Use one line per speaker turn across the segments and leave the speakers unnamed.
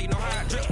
you know how I drip.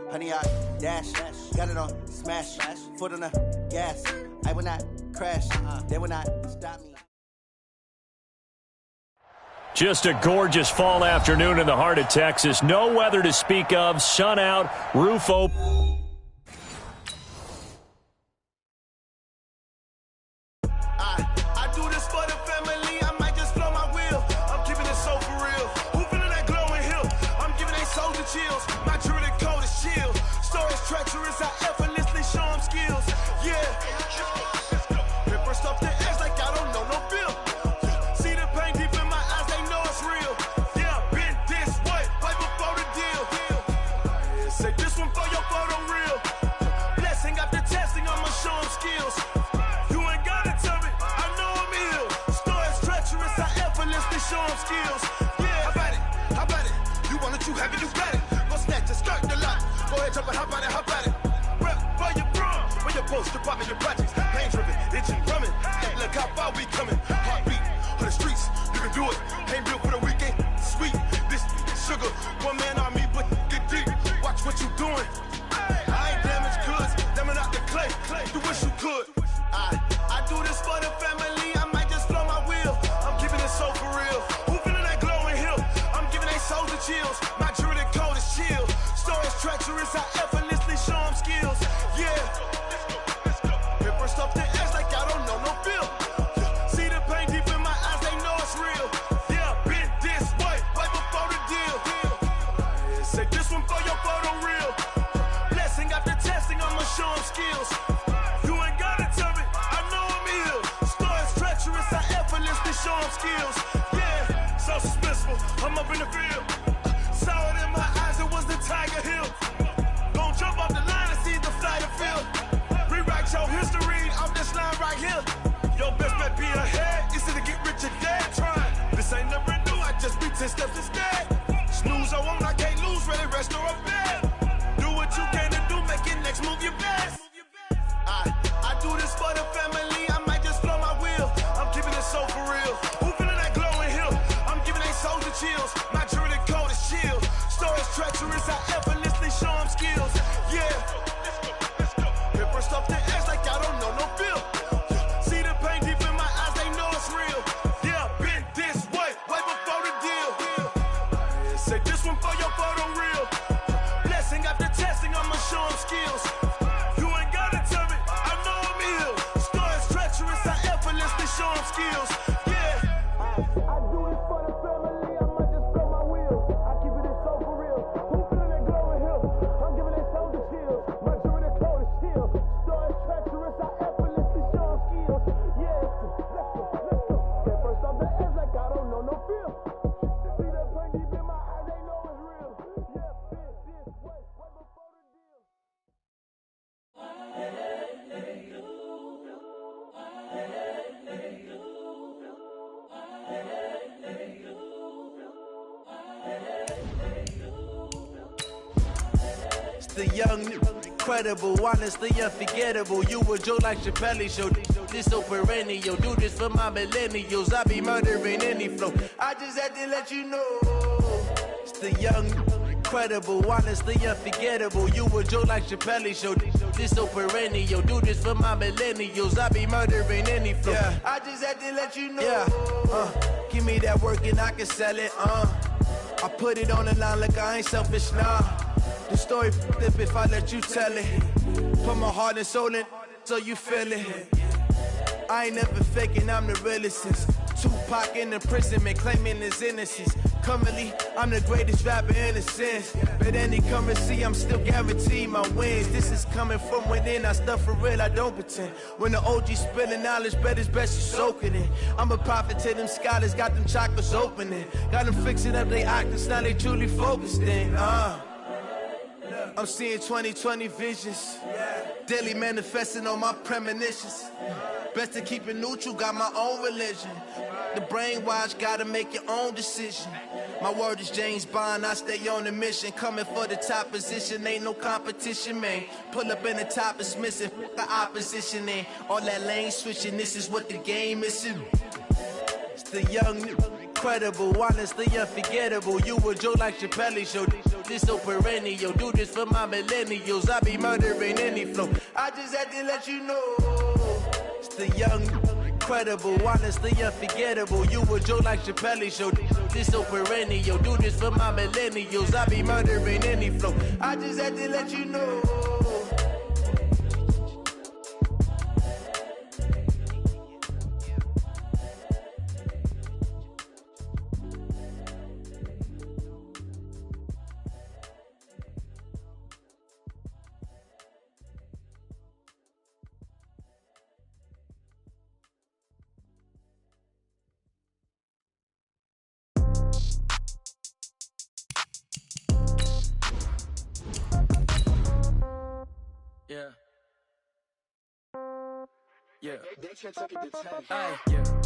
Honey, I dash, got it on smash, foot on the gas. I will not crash, they will not stop me.
Just a gorgeous fall afternoon in the heart of Texas. No weather to speak of, sun out, roof open.
I do this for the family, I might just blow my wheel. I'm keeping it so for real. Who feeling that glowing hill? I'm giving they soldier chills. My jewelry code is shield. Stories treacherous, I effortlessly show them skills. Yeah. Paper stuff the edge like I don't know no feel. See the pain deep in my eyes, they know it's real. Yeah, been this way, right before the deal. Say this one for your photo real. Blessing after testing, I'ma show them skills. You ain't gotta tell me, I know I'm ill. Stories treacherous, I effortlessly show them skills. Yeah, how about it? You want it, you have it, you got it. Go snatch it, start the lot. Go ahead, jump it, how about it? Rep for your bro, for your post, your pop, your projects. Pain driven, itching, drumming. Look how far we coming. Heartbeat for the streets, you can do it. Ain't built for the weekend, sweet. This sugar, one man army, but get deep. Watch what you doing. I ain't damaged goods, damn out the clay. You wish you could. I do this for the family, I might just blow my wheel. I'm keeping it so for real. Who feeling that glowing hill? I'm giving they soldier chills. My jewelry code is chill. Stories treacherous, I effortlessly show them skills. Yeah. Paper stuff the edge like I don't know no feel. See the pain deep in my eyes, they know it's real. Yeah, been this way, right before the deal. Say this one for your photo real. Blessing after testing, I'ma show them skills. You ain't gotta tell me, I know I'm ill. Stories treacherous, I effortlessly show them skills. Yeah, so suspenseful, I'm up in the field. Saw it in my eyes, it was the Tiger Hill. Gon' jump off the line and see the flight of field. Rewrite your history off this line right here. Your best bet be ahead, easy to get rich or dead. Trying, this ain't never new, I just be 10 steps instead. Snooze I won't, I can't lose, ready, rest or up bed. Do what you can to do, make it next move your best. I do this for the family, I might just blow my wheel. I'm keeping it so for real. Who feeling that glowing hill? I'm giving they soldier chills. My jewelry code is shield. Stories treacherous, I effortlessly show them skills. Yeah. Paper stuff the edge like I don't know no feel. See the pain deep in my eyes, they know it's real. Yeah, been this way, right before the deal. Say this one for your photo real. Blessing after testing, I'ma show them skills. You ain't gotta tell me, I know I'm ill. Stories treacherous, I effortlessly show them skills. Yeah. I do this for the family, I might just blow my wheel. I keep it so for real. Who feeling that glowing hill? I'm giving they soldier chills. My jewelry code is chill. Stories treacherous, I effortlessly show them skills. Yeah, let's go. Get first off the edge like I don't know no feel. See that pain deep in my eyes, they know it's real. Yeah, been this way, right before the deal.
It's the young, incredible, honestly unforgettable. You a joke like Chappelle Show. This so perennial. Do this for my millennials. I be murdering any flow. I just had to let you know. It's the young, incredible, honestly unforgettable. You a joke like Chappelle show. This so perennial. Do this for my millennials. I be murdering any flow. Yeah. I just had to let you know. Yeah. Give me that work and I can sell it. I put it on the line like I ain't selfish, nah. The story flip if I let you tell it. Put my heart and soul in so you feel it. I ain't never faking, I'm the realest since Tupac in imprisonment, claiming his innocence. Currently, I'm the greatest rapper in a sense. But any currency, I'm still guaranteed my wins. This is coming from within, I stuff for real, I don't pretend. When the OG spilling knowledge, bet it's best you soak it in. I'm a prophet to them scholars, got them chakras opening. Got them fixing up their actors, now they truly focused in. I'm seeing 2020 visions. Daily manifesting on my premonitions. Best to keep it neutral, got my own religion. The brainwash, gotta make your own decision. My word is James Bond, I stay on the mission. Coming for the top position, ain't no competition, man. Pull up in the top is missing, the opposition in. All that lane switching, this is what the game is. It's the young, incredible, honestly unforgettable. You a joke like Chappelle show. This so perennial. Do this for my millennials. I be murdering any flow. I just had to let you know. It's the young, incredible, honestly unforgettable. You a joke like Chappelle show. This so perennial. Do this for my millennials. I be murdering any flow. I just had to let you know.
Yeah.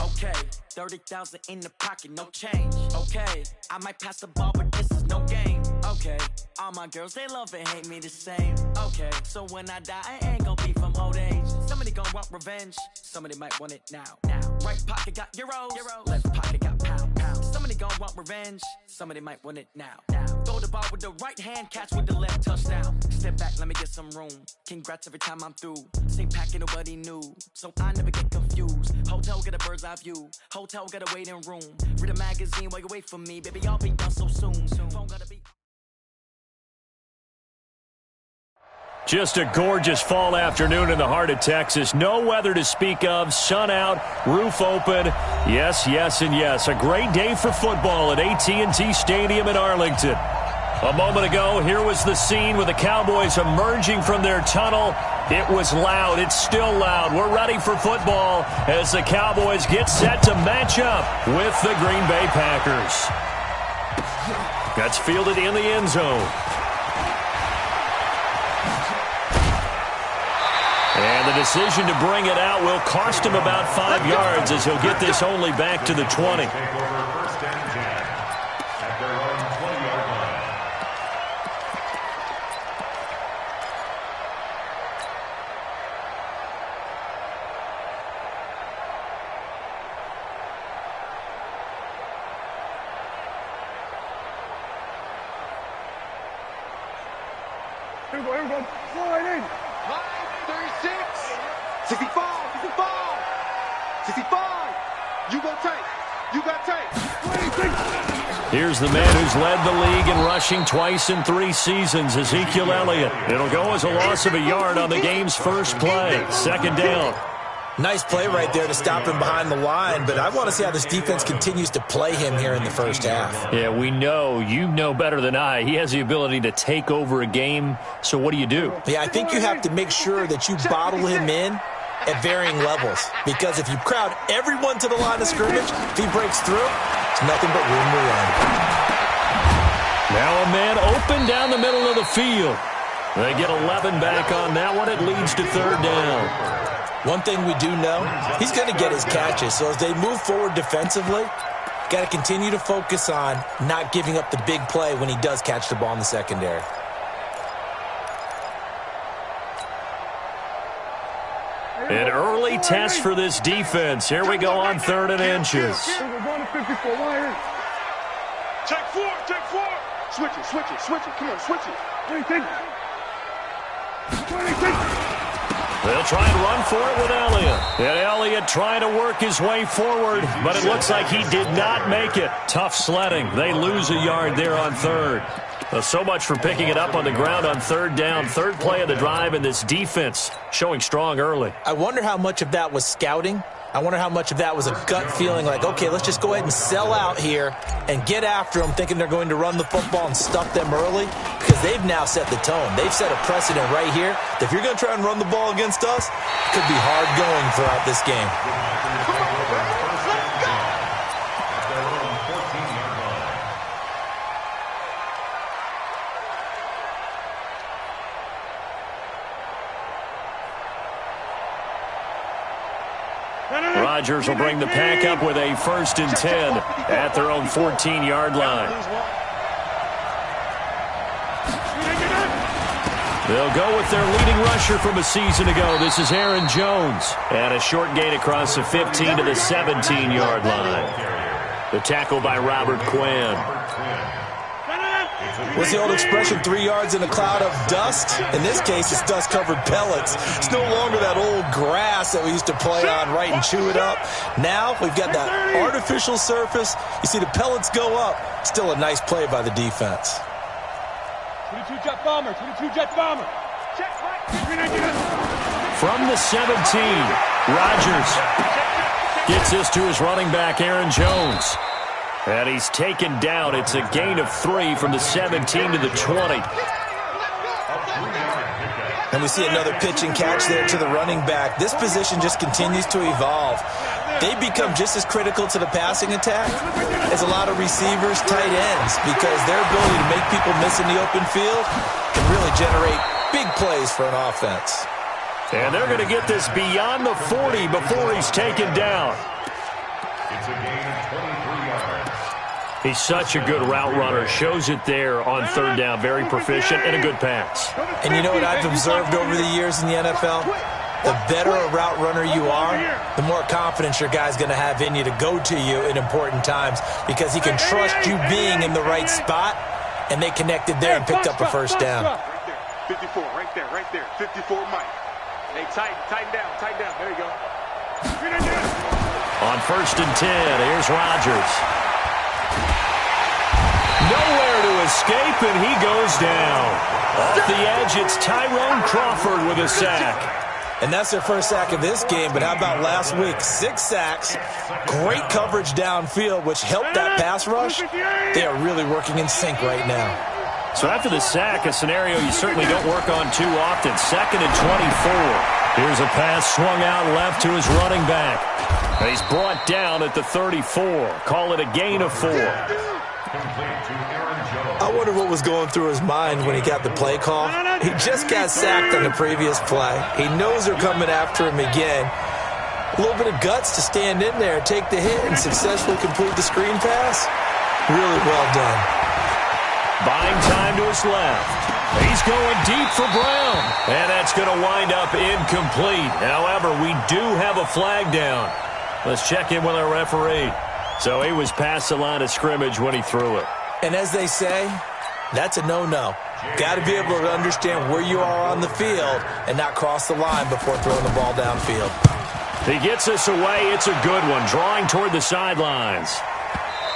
Okay, 30,000 in the pocket, no change. Okay, I might pass the ball, but this is no game. Okay, all my girls, they love and hate me the same. Okay, so when I die, I ain't gon' be from old age. Somebody gon' want revenge, somebody might want it now. Right pocket got euros, left pocket got pounds. Somebody gon' want revenge, somebody might want it now. Throw the ball with the right hand, catch with the left, touchdown. Step back, let me get some room. Congrats every time I'm through. Same packet, nobody knew, so I never get confused. Hotel get a bird's eye view, hotel got a waiting room. Read a magazine while you wait for me, baby, I'll be done so soon. Phone gotta be.
Just a gorgeous fall afternoon in the heart of Texas. No weather to speak of. Sun out, roof open. Yes, yes, and yes. A great day for football at AT&T Stadium in Arlington. A moment ago, here was the scene with the Cowboys emerging from their tunnel. It was loud. It's still loud. We're ready for football as the Cowboys get set to match up with the Green Bay Packers. That's fielded in the end zone. And the decision to bring it out will cost him about 5 yards as he'll get this only back to the 20.
Here we go. Slide in. 36, 65, 65. You got tape.
Here's the man who's led the league in rushing twice in 3 seasons, Ezekiel Elliott. It'll go as a loss of a yard on the game's first play. Second down.
Nice play right there to stop him behind the line, but I want to see how this defense continues to play him here in the first half.
Yeah, we know. You know better than I. He has the ability to take over a game, so what do you do?
Yeah, I think you have to make sure that you bottle him in at varying levels, because if you crowd everyone to the line of scrimmage, if he breaks through, it's nothing but room to run.
Now a man open down the middle of the field. They get 11 back on that one. It leads to third down.
One thing we do know, he's going to get his catches. So as they move forward defensively, got to continue to focus on not giving up the big play when he does catch the ball in the secondary.
An early test for this defense. Here we go on 3rd and inches.
We're going to 54.
Take 4.
Switch it, switch it, switch it. Come on, switch it. 26. 26.
They'll try and run for it with Elliott. And Elliott trying to work his way forward, but it looks like he did not make it. Tough sledding. They lose a yard there on third. Well, so much for picking it up on the ground on third down. Third play of the drive, and this defense showing strong early.
I wonder how much of that was scouting. I wonder how much of that was a gut feeling like, okay, let's just go ahead and sell out here and get after them, thinking they're going to run the football and stuff them early, because they've now set the tone. They've set a precedent right here that if you're going to try and run the ball against us, it could be hard going throughout this game.
Rodgers will bring the pack up with a 1st and 10 at their own 14-yard line. They'll go with their leading rusher from a season ago. This is Aaron Jones. And a short gain across the 15 to the 17-yard line. The tackle by Robert Quinn.
What's the old expression, 3 yards in a cloud of dust? In this case, it's dust-covered pellets. It's no longer that old grass that we used to play on, right, and chew it up. Now we've got that artificial surface. You see the pellets go up. Still a nice play by the defense.
22 jet bomber, 22 jet bomber.
From the 17, Rodgers gets this to his running back, Aaron Jones. And he's taken down. It's a gain of 3 from the 17 to the 20.
And we see another pitch and catch there to the running back. This position just continues to evolve. They become just as critical to the passing attack as a lot of receivers, tight ends, because their ability to make people miss in the open field can really generate big plays for an offense.
And they're going to get this beyond the 40 before he's taken down.
It's a gain of 23 yards.
He's such a good route runner. Shows it there on third down. Very proficient and a good pass.
And you know what I've observed over the years in the NFL? The better a route runner you are, the more confidence your guy's going to have in you to go to you in important times, because he can trust you being in the right spot, and they connected there and picked up a first down.
54, right there. 54, Mike. Hey, tighten down. There you go.
On 1st and 10, here's Rodgers. Nowhere to escape, and he goes down. Off the edge, it's Tyrone Crawford with a sack.
And that's their first sack of this game, but how about last week? 6 sacks, great coverage downfield, which helped that pass rush. They are really working in sync right now.
So after the sack, a scenario you certainly don't work on too often. 2nd and 24. Here's a pass swung out left to his running back. And he's brought down at the 34. Call it a gain of 4.
I wonder what was going through his mind when he got the play call. He just got sacked on the previous play. He knows they're coming after him again. A little bit of guts to stand in there, take the hit, and successfully complete the screen pass. Really well done.
Buying time to his left. He's going deep for Brown. And that's going to wind up incomplete. However, we do have a flag down. Let's check in with our referee. So he was past the line of scrimmage when he threw it.
And as they say, that's a no-no. Got to be able to understand where you are on the field and not cross the line before throwing the ball downfield.
He gets this away. It's a good one, drawing toward the sidelines.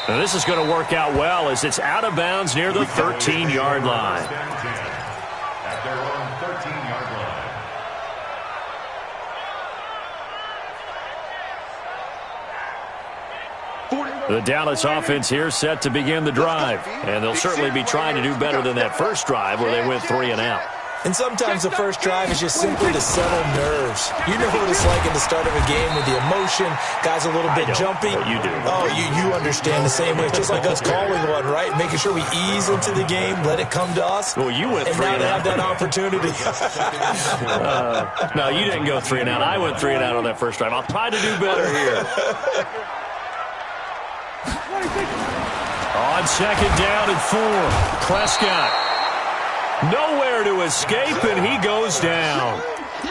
Now this is going to work out well as it's out of bounds near the 13-yard line.
At their own 13-yard line.
The Dallas offense here set to begin the drive. And they'll certainly be trying to do better than that first drive where they went 3 and out.
And sometimes the first drive is just simply to settle nerves. You know what it's like at the start of a game with the emotion. Guys a little bit jumpy.
You do.
Oh, you understand the same way. It's just like us calling one, right? Making sure we ease into the game, let it come to us.
Well, you went 3
and
and
now
out.
they have that opportunity.
No, you didn't go 3 and out. I went 3 and out on that first drive. I'll try to do better here. On 2nd down and 4, Prescott. Nowhere to escape, and he goes down.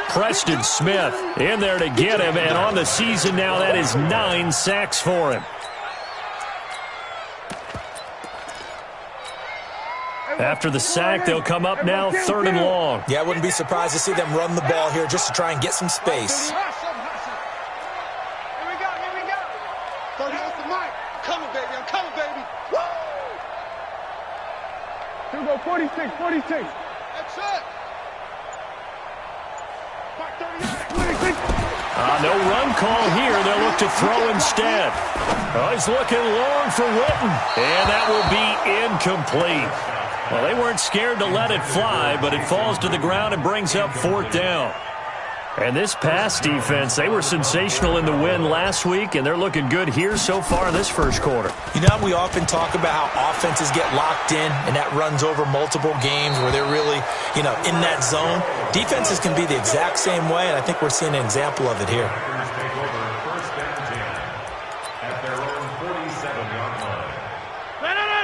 Preston Smith in there to get him, and on the season now, that is 9 sacks for him. After the sack, they'll come up now 3rd and long.
Yeah, I wouldn't be surprised to see them run the ball here just to try and get some space.
Here we go. So here's the mic. Coming, baby. I'm coming, baby. Woo!
Here we go, 46.
That's it. Back 38. 26.
No run call here. They'll look to throw instead. Oh, he's looking long for Witten, and that will be incomplete. Well, they weren't scared to let it fly, but it falls to the ground and brings up 4th down. And this pass defense, they were sensational in the win last week, and they're looking good here so far in this first quarter.
You know, we often talk about how offenses get locked in, and that runs over multiple games where they're really, in that zone. Defenses can be the exact same way, and I think we're seeing an example of it here.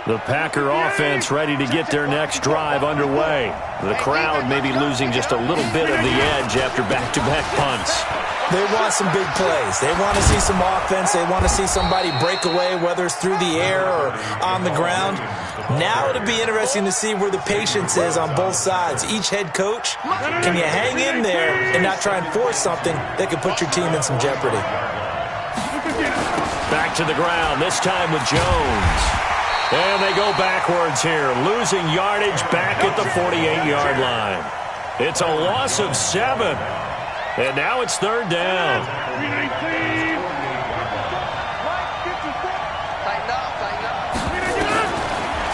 The Packer offense ready to get their next drive underway. The crowd may be losing just a little bit of the edge after back-to-back punts.
They want some big plays. They want to see some offense. They want to see somebody break away, whether it's through the air or on the ground. Now it'll be interesting to see where the patience is on both sides. Each head coach, can you hang in there and not try and force something that could put your team in some jeopardy?
Back to the ground, this time with Jones. And they go backwards here, losing yardage back at the 48-yard line. It's a loss of 7. And now it's 3rd down.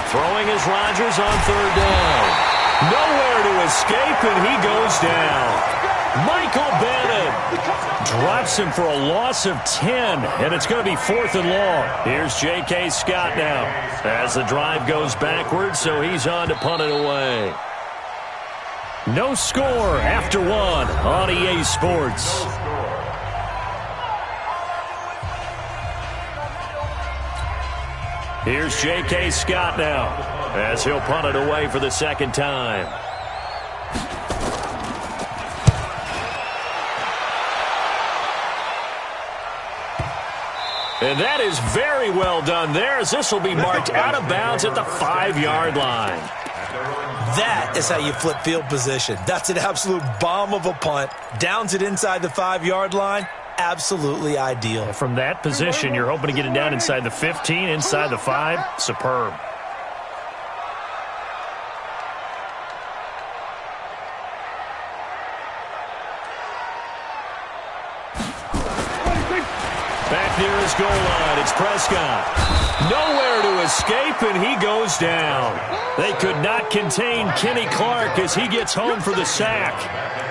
Throwing is Rodgers on 3rd down. Nowhere to escape, and he goes down. Michael Bennett drops him for a loss of 10, and it's going to be 4th and long. Here's J.K. Scott now as the drive goes backwards, so he's on to punt it away. No score after 1 on EA Sports. Here's J.K. Scott now as he'll punt it away for the 2nd time. And that is very well done there, as this will be marked out of bounds at the 5-yard line.
That is how you flip field position. That's an absolute bomb of a punt. Downs it inside the 5-yard line. Absolutely ideal.
From that position, you're hoping to get it down inside the 15, inside the 5. Superb. Back near his goal line, it's Prescott. Nowhere to escape, and he goes down. They could not contain Kenny Clark as he gets home for the sack.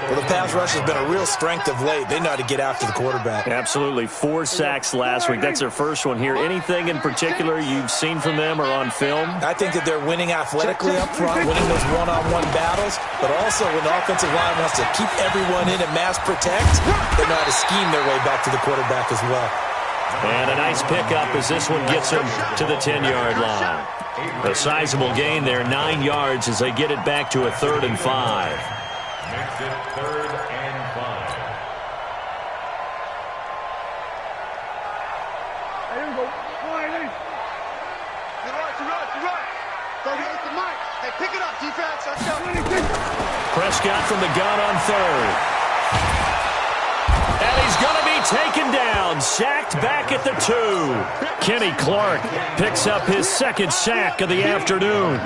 Well, the pass rush has been a real strength of late. They know how to get after the quarterback.
Absolutely. 4 sacks last week. That's their first one here. Anything in particular you've seen from them or on film?
I think that they're winning athletically up front, winning those one-on-one battles, but also when the offensive line wants to keep everyone in and mass protect, they know how to scheme their way back to the quarterback as well.
And a nice pickup as this one gets them to the 10-yard line. A sizable gain there, 9 yards as they get it back to a 3rd and 5.
Makes it 3rd and 5.
Here we go.
You're right. So here's the mic. Hey, pick it up, defense. Let's go.
Prescott from the gun on 3rd. And he's going to be taken down, sacked back at the 2. Kenny Clark picks up his 2nd sack of the afternoon.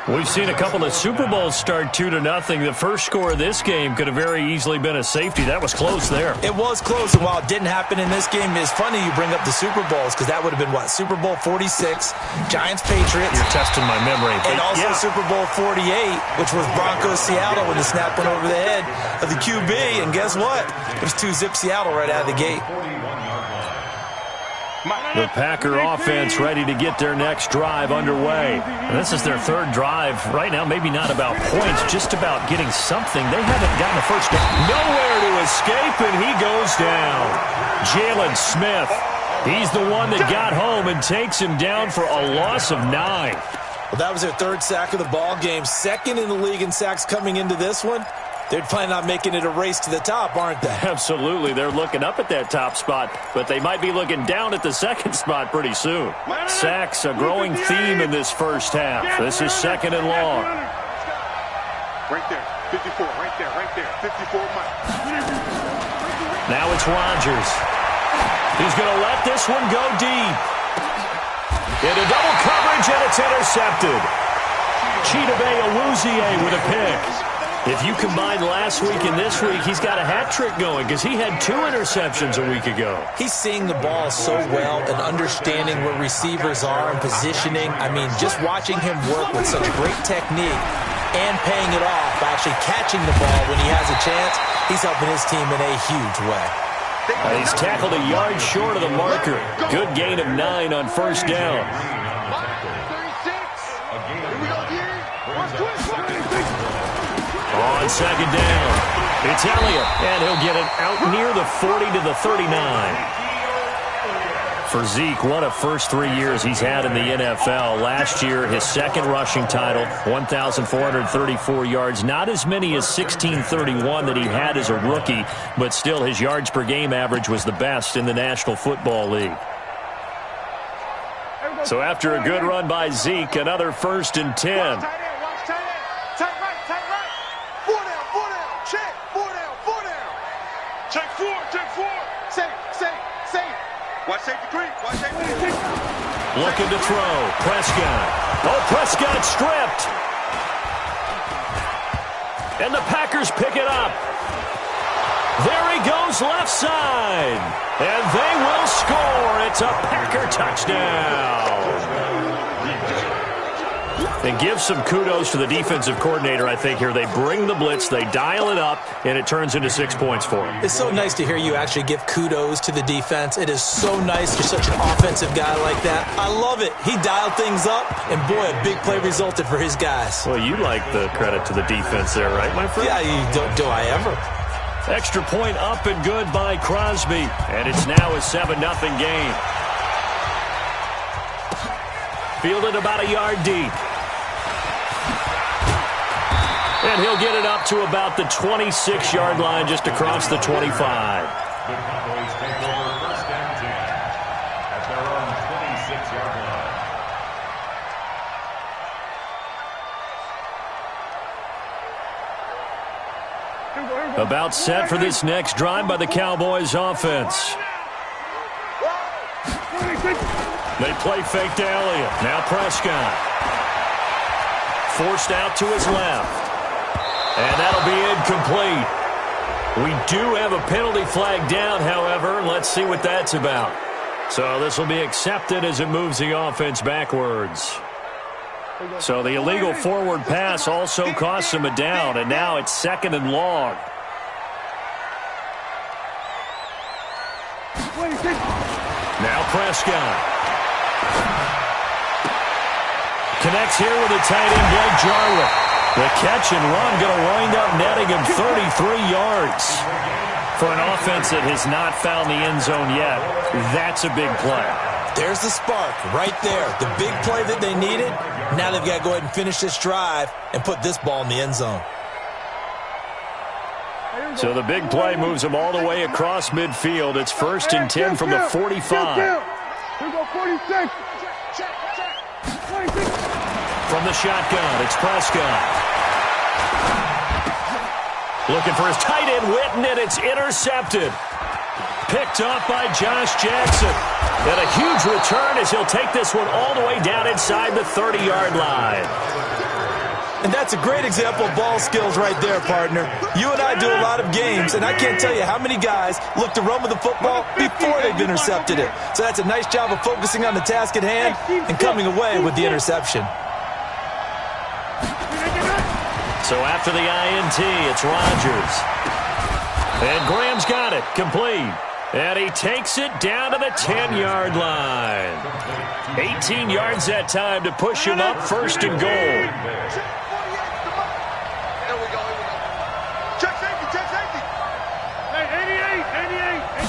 We've seen a couple of Super Bowls start 2-0. The first score of this game could have very easily been a safety. That was close there.
It was close, and while it didn't happen in this game, it's funny you bring up the Super Bowls, because that would have been, what, Super Bowl 46, Giants-Patriots.
You're testing my memory.
And also Super Bowl 48, which was Broncos-Seattle when the snap went over the head of the QB, and guess what? It was 2-zip Seattle right out of the gate.
The Packer offense ready to get their next drive underway. And this is their 3rd drive. Right now, maybe not about points, just about getting something. They haven't gotten a first down. Nowhere to escape, and he goes down. Jalen Smith, he's the one that got home and takes him down for a loss of 9.
Well, that was their 3rd sack of the ball game. 2nd in the league in sacks coming into this one. They're planning on making it a race to the top, aren't they?
Absolutely. They're looking up at that top spot, but they might be looking down at the second spot pretty soon. Sacks, a growing theme in this first half. This is 2nd and long.
Right there, 54, right there, 54 Mike.
Now it's Rodgers. He's going to let this one go deep. Into double coverage, and it's intercepted. Chidobe Awuzie with a pick. If you combine last week and this week, he's got a hat trick going because he had 2 interceptions a week ago.
He's seeing the ball so well and understanding where receivers are and positioning. I mean, just watching him work with such great technique and paying it off by actually catching the ball when he has a chance, he's helping his team in a huge way.
He's tackled a yard short of the marker. Good gain of 9 on first down. On second down, it's Elliott, and he'll get it out near the 40 to the 39. For Zeke, what a first 3 years he's had in the NFL. Last year, his second rushing title, 1,434 yards. Not as many as 1,631 that he had as a rookie, but still his yards per game average was the best in the National Football League. So after a good run by Zeke, another 1st and 10.
Watch safety creep. Watch safety creep.
Looking to throw. Prescott. Oh, Prescott stripped. And the Packers pick it up. There he goes left side. And they will score. It's a Packer touchdown. And give some kudos to the defensive coordinator, I think, here. They bring the blitz, they dial it up, and it turns into 6 points for them.
It's so nice to hear you actually give kudos to the defense. It is so nice. You're such an offensive guy like that. I love it. He dialed things up, and boy, a big play resulted for his guys.
Well, you like the credit to the defense there, right, my friend?
Yeah, do I ever?
Extra point up and good by Crosby, and it's now a 7-0 game. Fielded about a yard deep. And he'll get it up to about the 26-yard line, just across the 25.
The Cowboys take over 1st and 10 at their own 26-yard line.
About set for this next drive by the Cowboys offense. They play fake to Elliott. Now Prescott. Forced out to his left. And that'll be incomplete. We do have a penalty flag down, however. Let's see what that's about. So this will be accepted as it moves the offense backwards. So the illegal forward pass also costs him a down, and now it's 2nd and long. Now Prescott. Connects here with a tight end, Blake Jarwin. The catch and run going to wind up netting him 33 yards. For an offense that has not found the end zone yet, that's a big play.
There's the spark right there. The big play that they needed. Now they've got to go ahead and finish this drive and put this ball in the end zone.
So the big play moves them all the way across midfield. It's 1st and 10 from the 45.
Here we go, 46.
From the shotgun, it's Prescott. Looking for his tight end, Witten, and it's intercepted. Picked up by Josh Jackson. And a huge return as he'll take this one all the way down inside the 30-yard line.
And that's a great example of ball skills right there, partner. You and I do a lot of games, and I can't tell you how many guys look to run with the football before they've intercepted it. So that's a nice job of focusing on the task at hand and coming away with the interception.
So after the INT, it's Rodgers. And Graham's got it, complete. And he takes it down to the 10-yard line. 18 yards that time to push him up 1st and goal.
There we go. Check safety.
Hey, 88.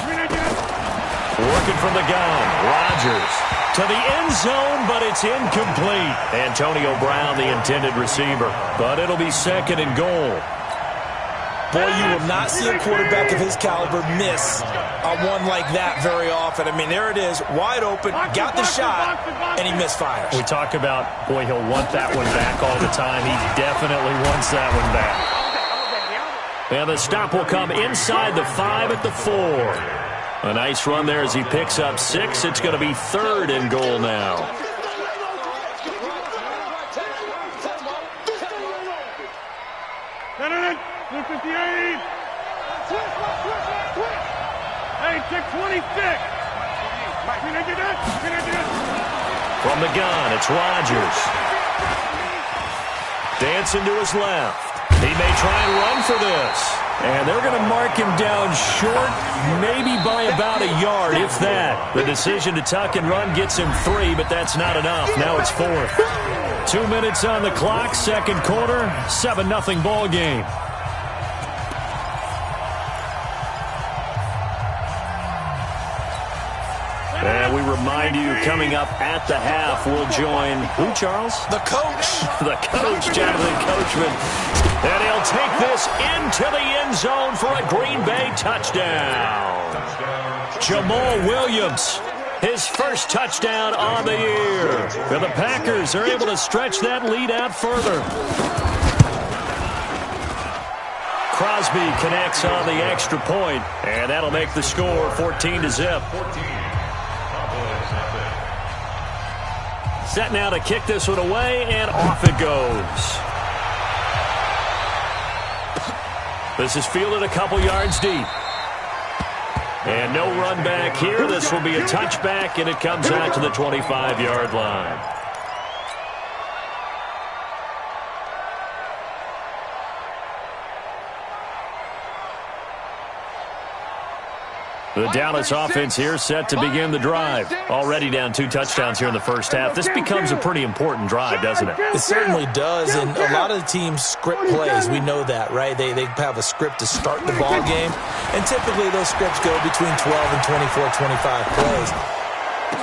Working from the gun, Rodgers. To the end zone, but it's incomplete. Antonio Brown, the intended receiver. But it'll be 2nd and goal.
Boy, you will not see a quarterback of his caliber miss on one like that very often. I mean, there it is, wide open, got the shot, and he misfires.
We talk about, boy, he'll want that one back all the time. He definitely wants that one back. And the stop will come inside the 5 at the 4. A nice run there as he picks up 6. It's going to be 3rd and goal now.
Hey, check 26.
From the gun, it's Rodgers. Dancing to his left. He may try and run for this. And they're going to mark him down short, maybe by about a yard, if that. The decision to tuck and run gets him 3, but that's not enough. Now it's 4th. 2 minutes on the clock, second quarter, 7-0 ball game. And we remind you, coming up at the half, we'll join who, Charles?
The coach.
The coach, Jonathan Coachman. And he'll take this into the end zone for a Green Bay touchdown. Jamal Williams, his first touchdown on the year. And the Packers are able to stretch that lead out further. Crosby connects on the extra point, and that'll make the score 14-0. Set now to kick this one away, and off it goes. This is fielded a couple yards deep. And no run back here. This will be a touchback, and it comes out to the 25-yard line. The Dallas offense here set to begin the drive. Already down 2 touchdowns here in the first half. This becomes a pretty important drive, doesn't it?
It certainly does, and a lot of the teams script plays. We know that, right? They have a script to start the ball game, and typically those scripts go between 12 and 24, 25 plays.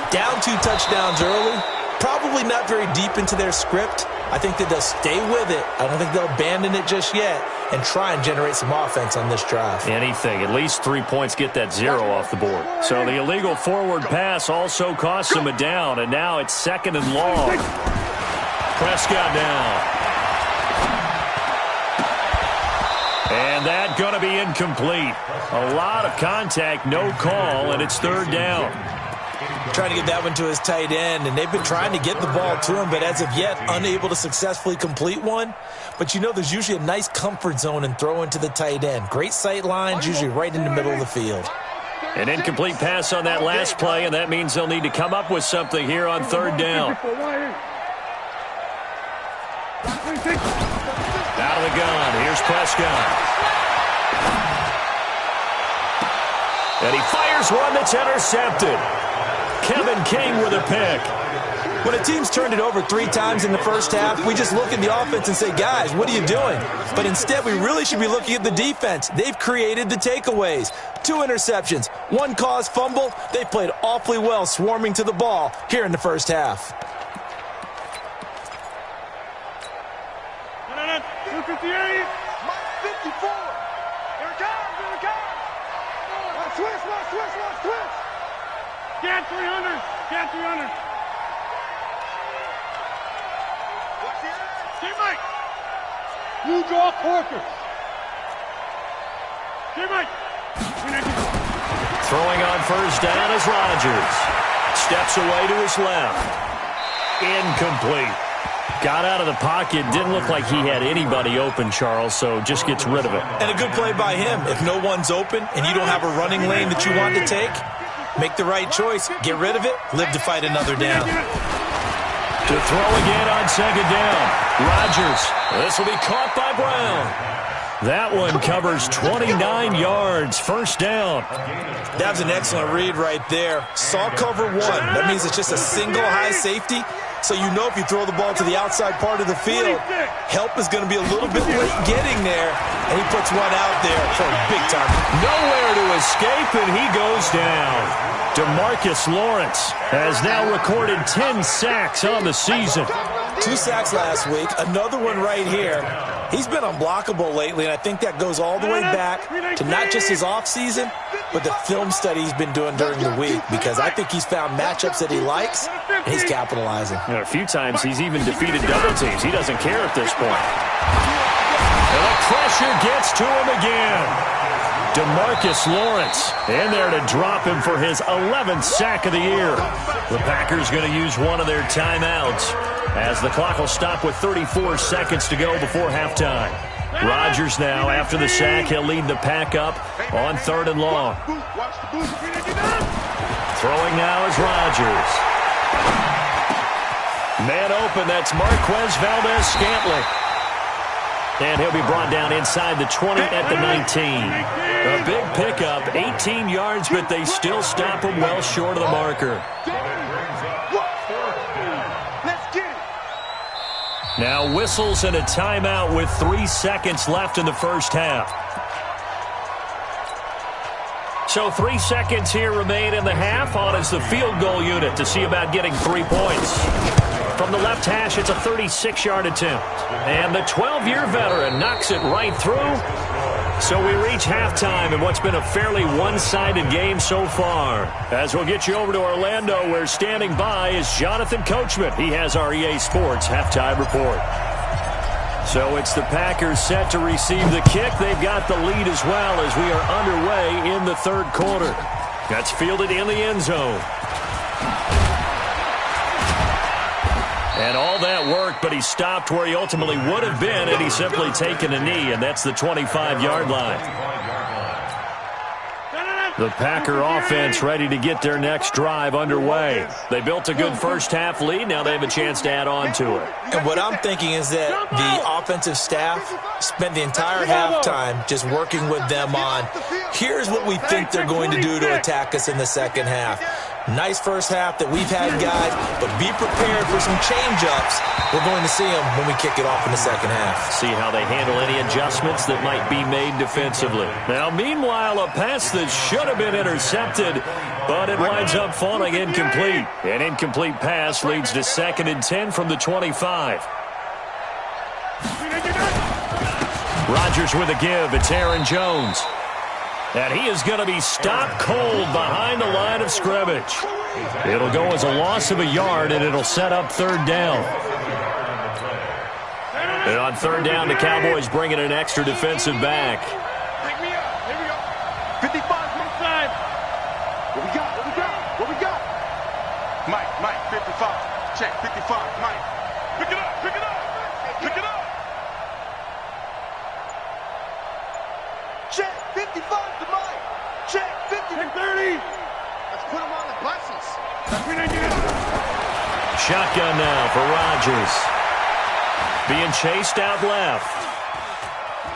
Down 2 touchdowns early, probably not very deep into their script. I think that they'll stay with it. I don't think they'll abandon it just yet and try and generate some offense on this drive.
Anything. At least 3 points get that 0 off the board. So the illegal forward pass also costs him a down, and now it's 2nd and long. Prescott down. And that going to be incomplete. A lot of contact, no call, and it's 3rd down.
Trying to get that one to his tight end, and they've been trying to get the ball to him, but as of yet, unable to successfully complete one. But you know there's usually a nice comfort zone in throwing to the tight end. Great sight lines, usually right in the middle of the field.
An incomplete pass on that last play, and that means they'll need to come up with something here on 3rd down. Out of the gun, here's Prescott. And he fires one that's intercepted. Kevin King with a pick.
When a team's turned it over 3 times in the first half, we just look at the offense and say, guys, what are you doing? But instead, we really should be looking at the defense. They've created the takeaways. 2 interceptions, 1 caused fumble. They played awfully well swarming to the ball here in the first half.
258. 54. Here it comes. Here it comes. Watch twist. Get 300. Get 300. Watch the edge. Teammate. You draw quarters. Teammate.
Throwing on 1st down is Rodgers. Steps away to his left. Incomplete. Got out of the pocket. Didn't look like he had anybody open, Charles, so just gets rid of it.
And a good play by him. If no one's open and you don't have a running lane that you want to take, make the right choice. Get rid of it. Live to fight another down.
To throw again on 2nd down. Rodgers. This will be caught by Brown. That one covers 29 yards. 1st down.
That was an excellent read right there. Saw cover 1. That means it's just a single high safety. So you know if you throw the ball to the outside part of the field, help is going to be a little bit late getting there. And he puts one out there for a big time.
Nowhere to escape, and he goes down. DeMarcus Lawrence has now recorded 10 sacks on the season.
2 sacks last week, another one right here. He's been unblockable lately, and I think that goes all the way back to not just his offseason, but the film study he's been doing during the week, because I think he's found matchups that he likes, and he's capitalizing.
You know, a few times he's even defeated double teams. He doesn't care at this point. And the pressure gets to him again. DeMarcus Lawrence in there to drop him for his 11th sack of the year. The Packers going to use one of their timeouts as the clock will stop with 34 seconds to go before halftime. Rodgers now, after the sack, he'll lead the pack up on 3rd and long. Throwing now is Rodgers. Man open, that's Marquez Valdez-Scantling. And he'll be brought down inside the 20 at the 19. A big pickup, 18 yards, but they still stop him well short of the marker. Now whistles and a timeout with 3 seconds left in the first half. So 3 seconds here remain in the half. On is the field goal unit to see about getting 3 points. From the left hash, it's a 36-yard attempt. And the 12-year veteran knocks it right through. So we reach halftime in what's been a fairly one-sided game so far. As we'll get you over to Orlando, where standing by is Jonathan Coachman. He has our EA Sports halftime report. So it's the Packers set to receive the kick. They've got the lead as well as we are underway in the third quarter. That's fielded in the end zone. And all that work, but he stopped where he ultimately would have been had he simply taken a knee, and that's the 25-yard line. The Packer offense ready to get their next drive underway. They built a good first-half lead. Now they have a chance to add on to it.
And what I'm thinking is that the offensive staff spent the entire halftime just working with them on, here's what we think they're going to do to attack us in the second half. Nice first half that we've had, guys, but be prepared for some change-ups. We're going to see them when we kick it off in the second half.
See how they handle any adjustments that might be made defensively. Now, meanwhile, a pass that should have been intercepted, but it winds up falling incomplete. An incomplete pass leads to 2nd and 10 from the 25. Rodgers with a give. It's Aaron Jones. And he is going to be stopped cold behind the line of scrimmage. It'll go as a loss of a yard, and it'll set up 3rd down. And on 3rd down, the Cowboys bring in an extra defensive back.
Pick me up. Here we go. 55 from the side. What we got? What we got? What we got? Mike, 55. Check, 55. Mike. Pick it up. Pick it up. Pick it up. Check, 55 to Mike. Check, 50 to 30. Let's put him on the buses.
Shotgun now for Rodgers. Being chased out left.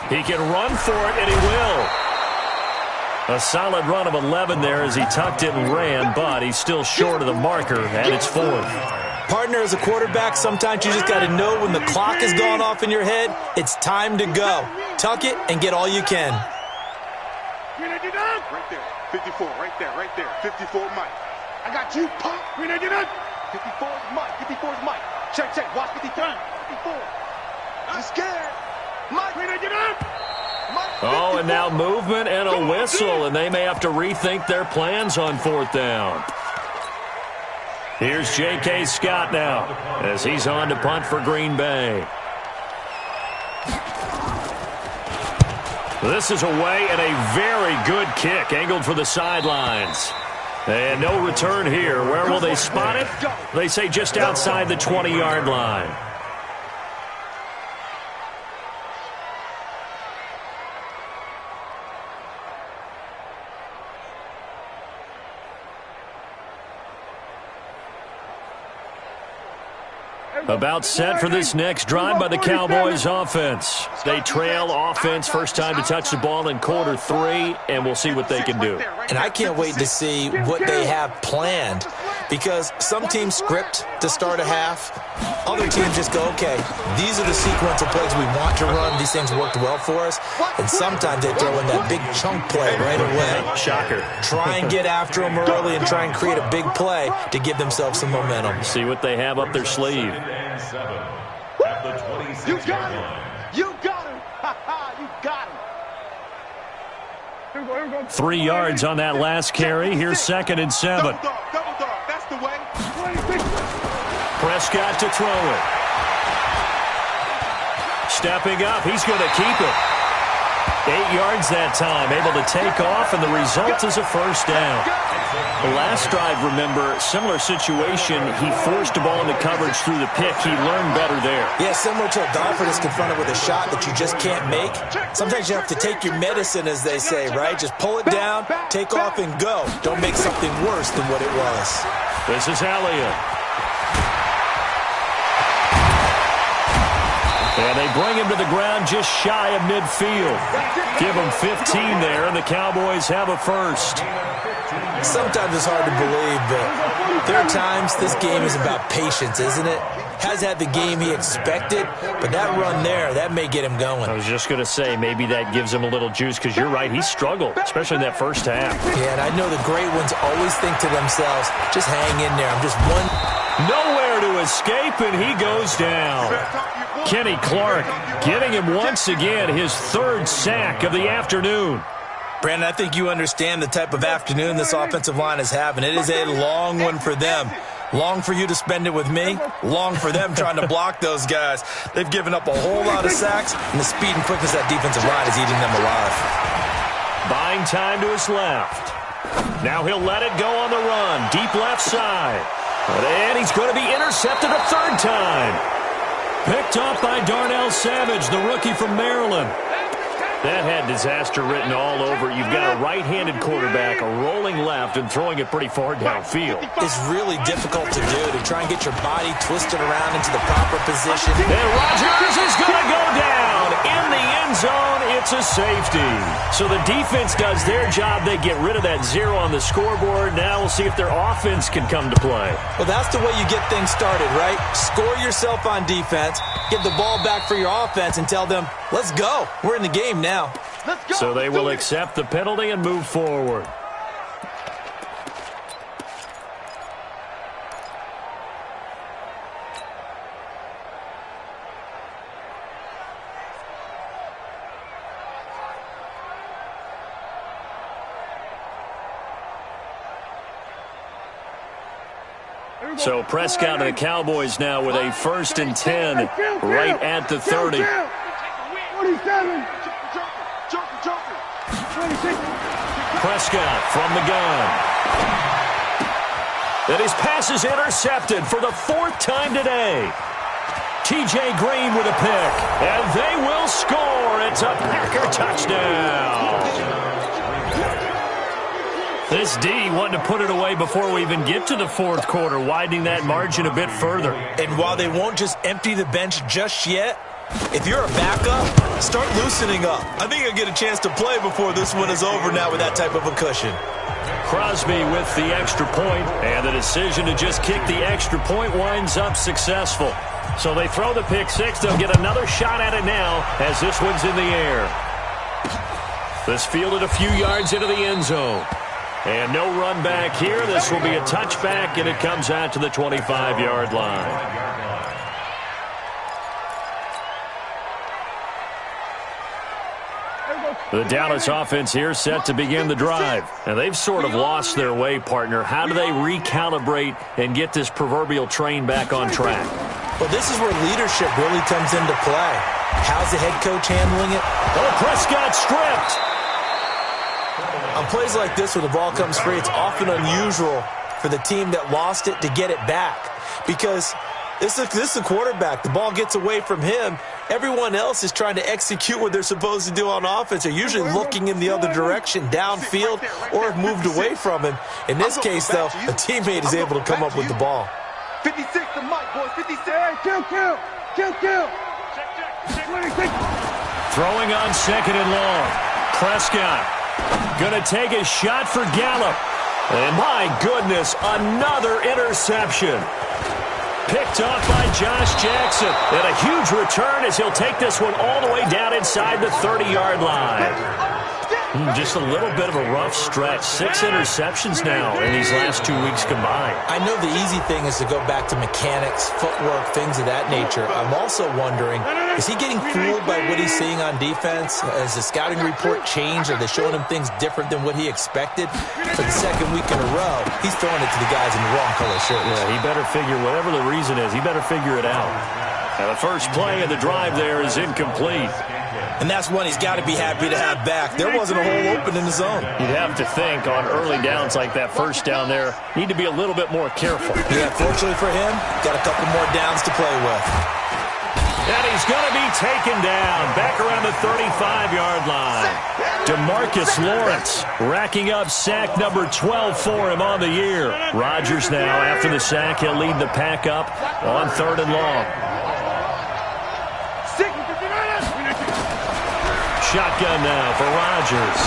He can run for it, and he will. A solid run of 11 there as he tucked it and ran, but he's still short of the marker, and it's 4th.
Partner, as a quarterback, sometimes you just got to know when the clock has gone off in your head, it's time to go. Tuck it and get all you can.
Right there. 54, right there. 54, Mike. I got you, Pop. 54 is Mike. 54 is Mike. Check. Watch 53. 54. I'm scared. Mike.
Oh, and now movement and a whistle, and they may have to rethink their plans on 4th down. Here's J.K. Scott now as he's on to punt for Green Bay. This is away and a very good kick angled for the sidelines. And no return here. Where will they spot it? They say just outside the 20-yard line. About set for this next drive by the Cowboys offense. They trail offense first time to touch the ball in quarter 3, and we'll see what they can do.
And I can't wait to see what they have planned, Because some teams script to start a half. Other teams just go, okay, these are the sequence of plays we want to run. These things worked well for us. And sometimes they throw in that big chunk play right away.
Shocker.
Try and get after them early and try and create a big play to give themselves some momentum.
See what they have up their sleeve.
You got him. You got him. You got him.
3 yards on that last carry. Here's 2nd and 7.
Double dog. That's the way.
Prescott to throw it. Stepping up. He's going to keep it. 8 yards that time. Able to take off, and the result is a first down. The last drive, remember, similar situation. He forced the ball into coverage through the pick. He learned better there.
Yeah, similar to a golfer that's confronted with a shot that you just can't make. Sometimes you have to take your medicine, as they say, right? Just pull it down, take off, and go. Don't make something worse than what it was.
This is Elliott. And they bring him to the ground just shy of midfield. Give him 15 there, and the Cowboys have a first.
Sometimes it's hard to believe, but there are times this game is about patience, isn't it? Has had the game he expected, but that run there, that may get him going.
I was just going to say, maybe that gives him a little juice, because you're right, he struggled, especially in that first half.
Yeah, and I know the great ones always think to themselves, just hang in there, I'm just one.
Nowhere to escape, and he goes down. Kenny Clark getting him once again his 3rd sack of the afternoon.
Brandon, I think you understand the type of afternoon this offensive line is having. It is a long one for them. Long for you to spend it with me. Long for them trying to block those guys. They've given up a whole lot of sacks, and the speed and quickness of that defensive line is eating them alive.
Buying time to his left. Now he'll let it go on the run. Deep left side. And he's going to be intercepted a 3rd time. Picked up by Darnell Savage, the rookie from Maryland. That had disaster written all over. You've got a right-handed quarterback, a rolling left, and throwing it pretty far downfield.
It's really difficult to do, to try and get your body twisted around into the proper position.
And Rodgers is going to go down in the end zone. It's a safety. So the defense does their job. They get rid of that 0 on the scoreboard. Now we'll see if their offense can come to play.
Well, that's the way you get things started, right? Score yourself on defense, get the ball back for your offense, and tell them, let's go. We're in the game now.
So they will accept the penalty and move forward. So Prescott and the Cowboys now with a 1st and 10 right at the 30.
47.
Prescott from the gun. And his pass is intercepted for the 4th time today. T.J. Green with a pick. And they will score. It's a Packer touchdown. This D wanted to put it away before we even get to the 4th quarter, widening that margin a bit further.
And while they won't just empty the bench just yet, if you're a backup, start loosening up. I think you'll get a chance to play before this one is over now with that type of a cushion.
Crosby with the extra point, and the decision to just kick the extra point winds up successful. So they throw the pick 6. They'll get another shot at it now as this one's in the air. This fielded a few yards into the end zone. And no run back here. This will be a touchback, and it comes out to the 25-yard line. The Dallas offense here set to begin the drive. And they've sort of lost their way, partner. How do they recalibrate and get this proverbial train back on track?
Well, this is where leadership really comes into play. How's the head coach handling it?
Oh, Prescott stripped.
On plays like this where the ball comes free, it's often unusual for the team that lost it to get it back. Because this is a quarterback. The ball gets away from him. Everyone else is trying to execute what they're supposed to do on offense. They're usually looking in the other direction, downfield, or have moved away from him. In this case, though, a teammate is able to come up with the ball.
56 to Mike, boys. 56. Kill.
Throwing on 2nd and long. Prescott going to take a shot for Gallup. And my goodness, another interception. Picked off by Josh Jackson. And a huge return as he'll take this one all the way down inside the 30-yard line. Just a little bit of a rough stretch. 6 interceptions now in these last 2 weeks combined.
I know the easy thing is to go back to mechanics, footwork, things of that nature. I'm also wondering, is he getting fooled by what he's seeing on defense? Has the scouting report changed? Are they showing him things different than what he expected? For the second week in a row, he's throwing it to the guys in the wrong color shirts.
Yeah, he better figure, whatever the reason is, he better figure it out. Now, the first play of the drive there is incomplete.
And that's one he's got to be happy to have back. There wasn't a hole open in the zone.
You'd have to think on early downs like that first down there, need to be a little bit more careful.
Yeah, fortunately for him, got a couple more downs to play with.
And he's going to be taken down back around the 35-yard line. DeMarcus Lawrence racking up sack number 12 for him on the year. Rodgers now, after the sack, he'll lead the pack up on 3rd and long. Shotgun now for Rodgers.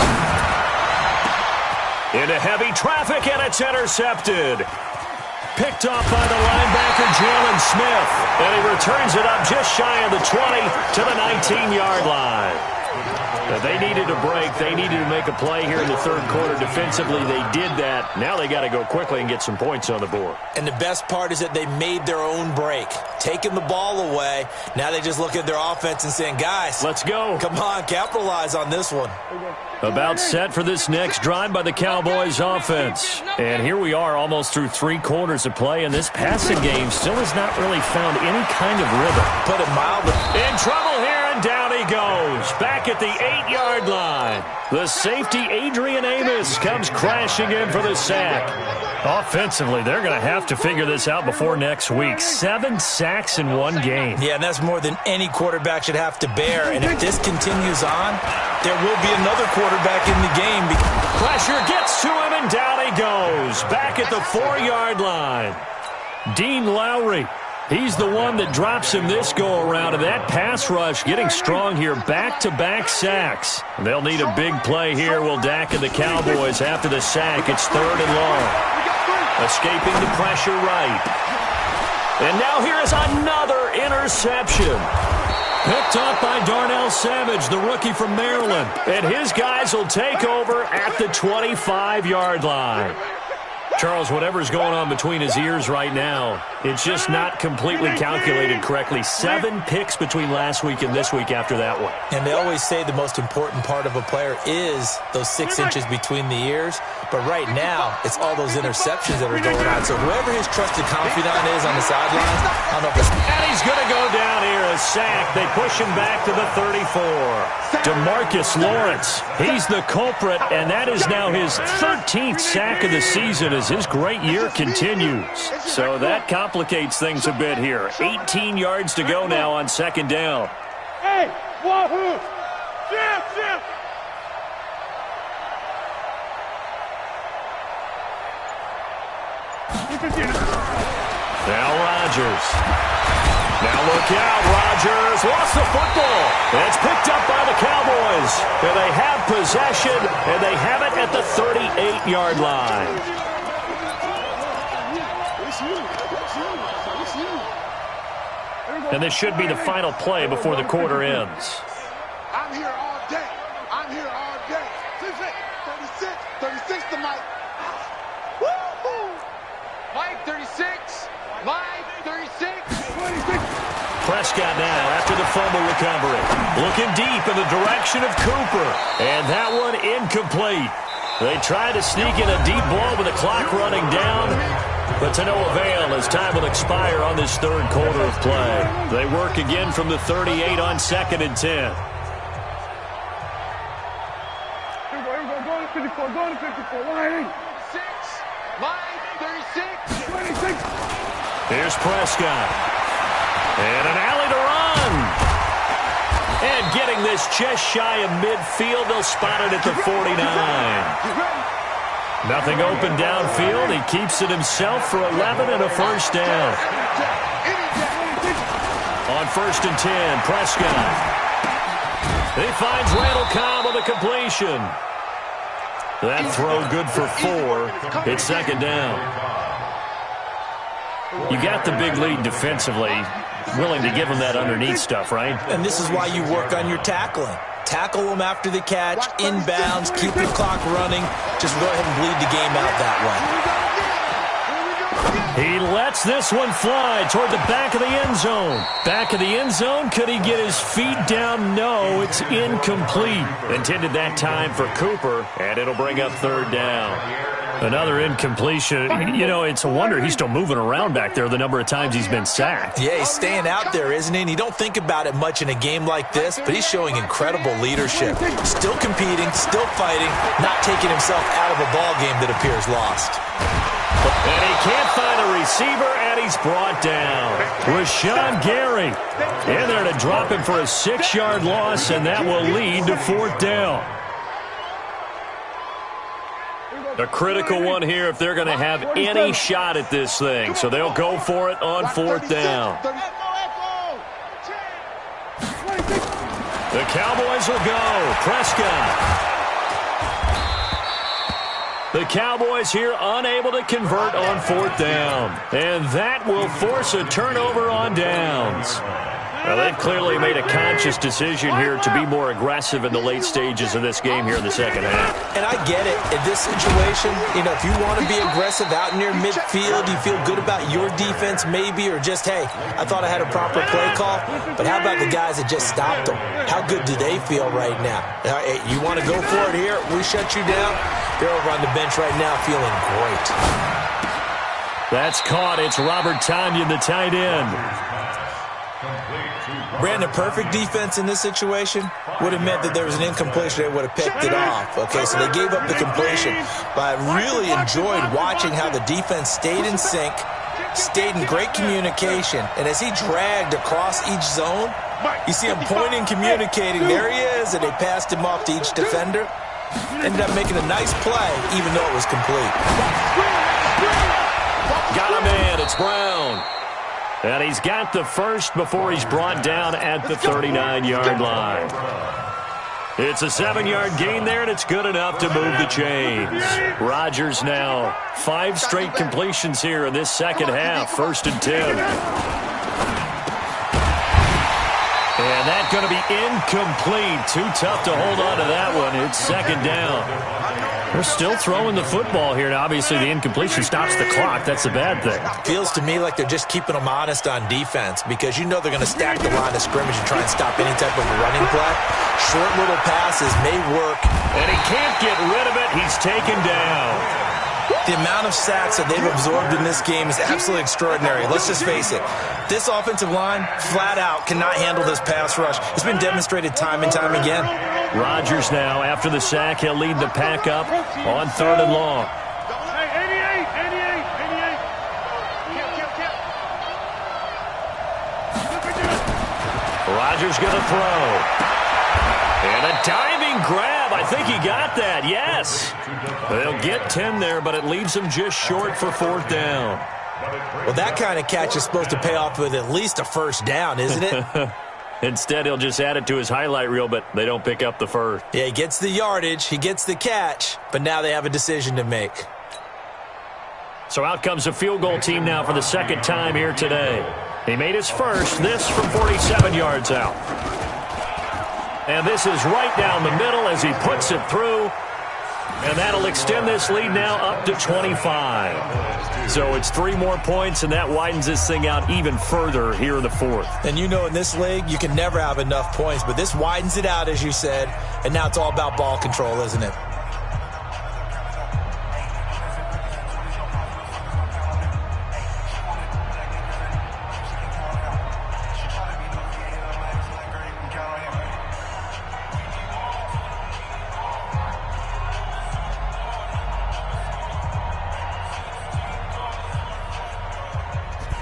Into heavy traffic, and it's intercepted. Picked off by the linebacker, Jalen Smith. And he returns it up just shy of the 20 to the 19-yard line. They needed a break. They needed to make a play here in the 3rd quarter. Defensively, they did that. Now they got to go quickly and get some points on the board.
And the best part is that they made their own break. Taking the ball away. Now they just look at their offense and saying, guys,
let's go.
Come on, capitalize on this one.
About set for this next drive by the Cowboys offense. And here we are almost through 3 quarters of play, and this passing game still has not really found any kind of rhythm.
Put it mildly.
In trouble here, and down he goes. Back at the 8-yard line. The safety, Adrian Amos, comes crashing in for the sack. Offensively, they're going to have to figure this out before next week. 7 sacks in 1 game.
Yeah, and that's more than any quarterback should have to bear. And if this continues on, there will be another quarterback in the game.
Pressure gets to him, and down he goes. Back at the 4-yard line. Dean Lowry. He's the one that drops him this go-around, and that pass rush getting strong here. Back-to-back sacks. They'll need a big play here. Will Dak and the Cowboys after the sack. It's 3rd and long. Escaping the pressure right. And now here is another interception. Picked up by Darnell Savage, the rookie from Maryland. And his guys will take over at the 25-yard line. Charles, whatever's going on between his ears right now, it's just not completely calculated correctly. 7 picks between last week and this week after that one.
And they always say the most important part of a player is those 6 inches between the ears. But right now, it's all those interceptions that are going on. So whoever his trusted confidant is on the sidelines, I don't know if it's...
And he's going to go down here, a sack. They push him back to the 34. DeMarcus Lawrence, he's the culprit, and that is now his 13th sack of the season as his great year continues. So that complicates things a bit here. 18 yards to go now on 2nd down.
Hey, wahoo! Jim!
Now Rodgers. Now look out, Rodgers lost the football. And it's picked up by the Cowboys. And they have possession, and they have it at the 38-yard line. And this should be the final play before the quarter ends.
I'm here all day. 36 to Mike. Woo-hoo! Mike 36. Mike 36. 26.
Prescott now after the fumble recovery. Looking deep in the direction of Cooper. And that one incomplete. They tried to sneak in a deep ball with the clock running down, but to no avail as time will expire on this 3rd quarter of play. They work again from the 38 on 2nd and 10.
Here we go. Going to 54. Line 6. Line 36. 26.
Here's Prescott. And an alley to run. And getting this just shy of midfield, they'll spot it at the 49. Nothing open downfield. He keeps it himself for 11 and a first down. On 1st and 10, Prescott. He finds Randall Cobb on the completion. That throw good for 4. It's second down. You got the big lead defensively. Willing to give them that underneath stuff, right?
And this is why you work on your tackling. Tackle them after the catch, inbounds, keep the clock running. Just go ahead and bleed the game out that
way. He lets this one fly toward the back of the end zone. Back of the end zone, could he get his feet down? No, it's incomplete. Intended that time for Cooper, and it'll bring up third down. Another incompletion. You know, it's a wonder he's still moving around back there the number of times he's been sacked.
Yeah, he's staying out there, isn't he? And you don't think about it much in a game like this, but he's showing incredible leadership. Still competing, still fighting, not taking himself out of a ball game that appears lost.
And he can't find a receiver, and he's brought down. Rashawn Gary in there to drop him for a 6-yard loss, and that will lead to fourth down. A critical one here if they're going to have any shot at this thing. So they'll go for it on fourth down. The Cowboys will go. Prescott. The Cowboys here unable to convert on fourth down. And that will force a turnover on downs. Well, they've clearly made a conscious decision here to be more aggressive in the late stages of this game here in the second half.
And I get it. In this situation, you know, if you want to be aggressive out near midfield, you feel good about your defense maybe, or just, hey, I thought I had a proper play call. But how about the guys that just stopped them? How good do they feel right now? You want to go for it here? We shut you down. They're over on the bench right now feeling great.
That's caught. It's Robert Tonyan, the tight end.
Brandon, perfect defense in this situation would have meant that there was an incompletion. They would have picked it off. Okay, so they gave up the completion. But I really enjoyed watching how the defense stayed in sync, stayed in great communication. And as he dragged across each zone, you see him pointing, communicating. There he is, and they passed him off to each defender. Ended up making a nice play, even though it was complete.
Got him in. It's Brown. And he's got the first before he's brought down at the 39-yard line. It's a 7-yard gain there, and it's good enough to move the chains. Rodgers now 5 straight completions here in this second half, 1st and 10. And that's going to be incomplete. Too tough to hold on to that one. It's second down. They're still throwing the football here. Now, obviously, the incompletion stops the clock. That's the bad thing.
Feels to me like they're just keeping them honest on defense because you know they're going to stack the line of scrimmage and try and stop any type of a running play. Short little passes may work.
And he can't get rid of it. He's taken down.
The amount of sacks that they've absorbed in this game is absolutely extraordinary. Let's just face it. This offensive line, flat out, cannot handle this pass rush. It's been demonstrated time and time again.
Rodgers now, after the sack, he'll lead the pack up on 3rd and long. Rodgers going to throw. And a diving grab. I think he got that. Yes. They'll get 10 there, but it leaves them just short for 4th down.
Well, that kind of catch is supposed to pay off with at least a first down, isn't it?
Instead, he'll just add it to his highlight reel, but they don't pick up the first.
Yeah, he gets the yardage, he gets the catch, but now they have a decision to make.
So out comes a field goal team now for the second time here today. He made his first, this from 47 yards out. And this is right down the middle as he puts it through. And that'll extend this lead now up to 25. So it's 3 more points, and that widens this thing out even further here in the 4th.
And you know in this league, you can never have enough points, but this widens it out, as you said, and now it's all about ball control, isn't it?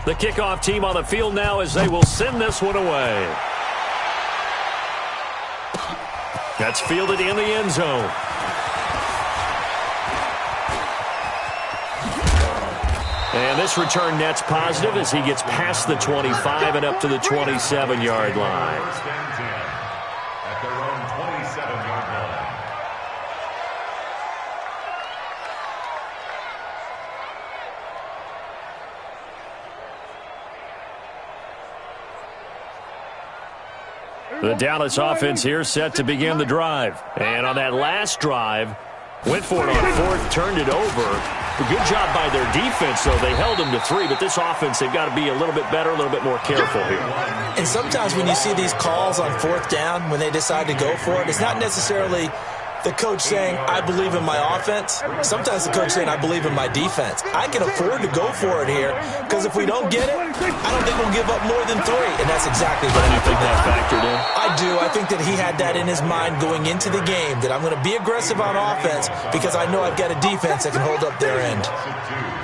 The kickoff team on the field now as they will send this one away. That's fielded in the end zone. And this return net's positive as he gets past the 25 and up to the 27-yard line.
At their own 27-yard line.
The Dallas offense here set to begin the drive. And on that last drive, went for it on fourth, turned it over. A good job by their defense, though. They held them to 3, but this offense, they've got to be a little bit better, a little bit more careful here.
And sometimes when you see these calls on fourth down, when they decide to go for it, it's not necessarily the coach saying, I believe in my offense. Sometimes the coach saying, I believe in my defense. I can afford to go for it here because if we don't get it, I don't think we'll give up more than 3. And that's exactly what I think
that factored in.
I do. I think that he had that in his mind going into the game, that I'm going to be aggressive on offense because I know I've got a defense that can hold up their end.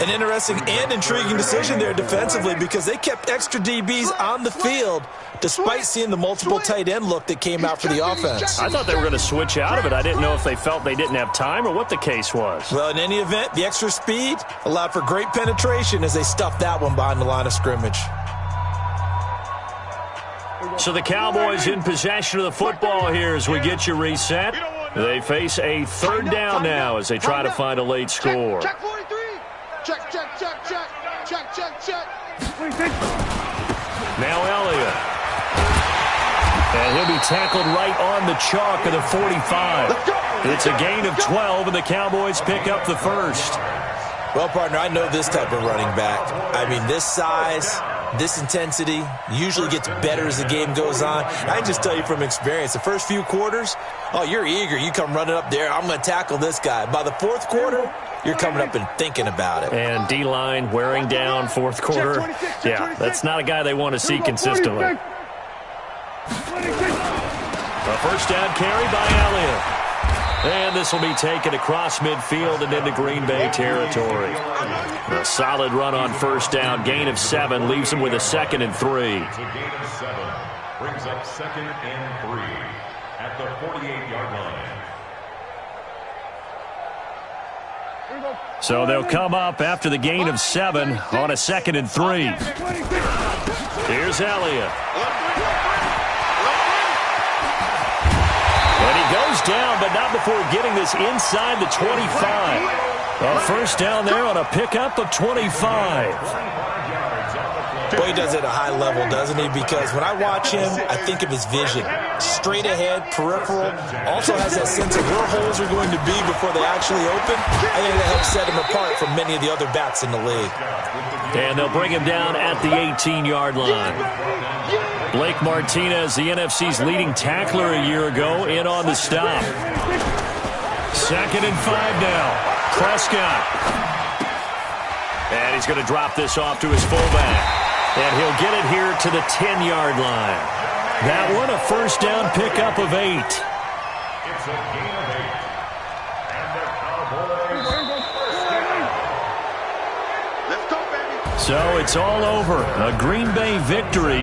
An interesting and intriguing decision there defensively because they kept extra DBs on the field despite seeing the multiple tight end look that came out for the offense.
I thought they were going to switch out of it. I didn't know if they felt they didn't have time or what the case was.
Well, in any event, the extra speed allowed for great penetration as they stuffed that one behind the line of scrimmage.
So the Cowboys in possession of the football here as we get you reset. They face a third down now as they try to find a late score.
Check 43. Check, check, check, check. Check, check, check.
Now Elliott. And he'll be tackled right on the chalk of the 45. It's a gain of 12, and the Cowboys pick up the first.
Well, partner, I know this type of running back. I mean, this size, this intensity usually gets better as the game goes on. I can just tell you from experience, the first few quarters, oh, you're eager. You come running up there, I'm going to tackle this guy. By the fourth quarter, you're coming up and thinking about it.
And D-line wearing down fourth quarter. Yeah, that's not a guy they want to see consistently. A first down carry by Elliott. And this will be taken across midfield and into Green Bay territory. A solid run on first down. Gain of 7 leaves them with a 2nd and 3.
Gain of 7 brings up 2nd and 3 at the 48-yard line.
So they'll come up after the gain of 7 on a 2nd and 3. Here's Elliott. And he goes down, but not before getting this inside the 25. A first down there on a pickup of 25.
Boy, he does it at a high level, doesn't he? Because when I watch him, I think of his vision. Straight ahead, peripheral. Also has that sense of where holes are going to be before they actually open. I think that helps set him apart from many of the other backs in the league.
And they'll bring him down at the 18-yard line. Blake Martinez, the NFC's leading tackler a year ago, in on the stop. 2nd and 5 now. Prescott. And he's going to drop this off to his fullback. And he'll get it here to the 10-yard line. That one a first down pickup of 8.
It's a gain of 8. And the Cowboys first down.
Let's go, baby.
So it's all over. A Green Bay victory.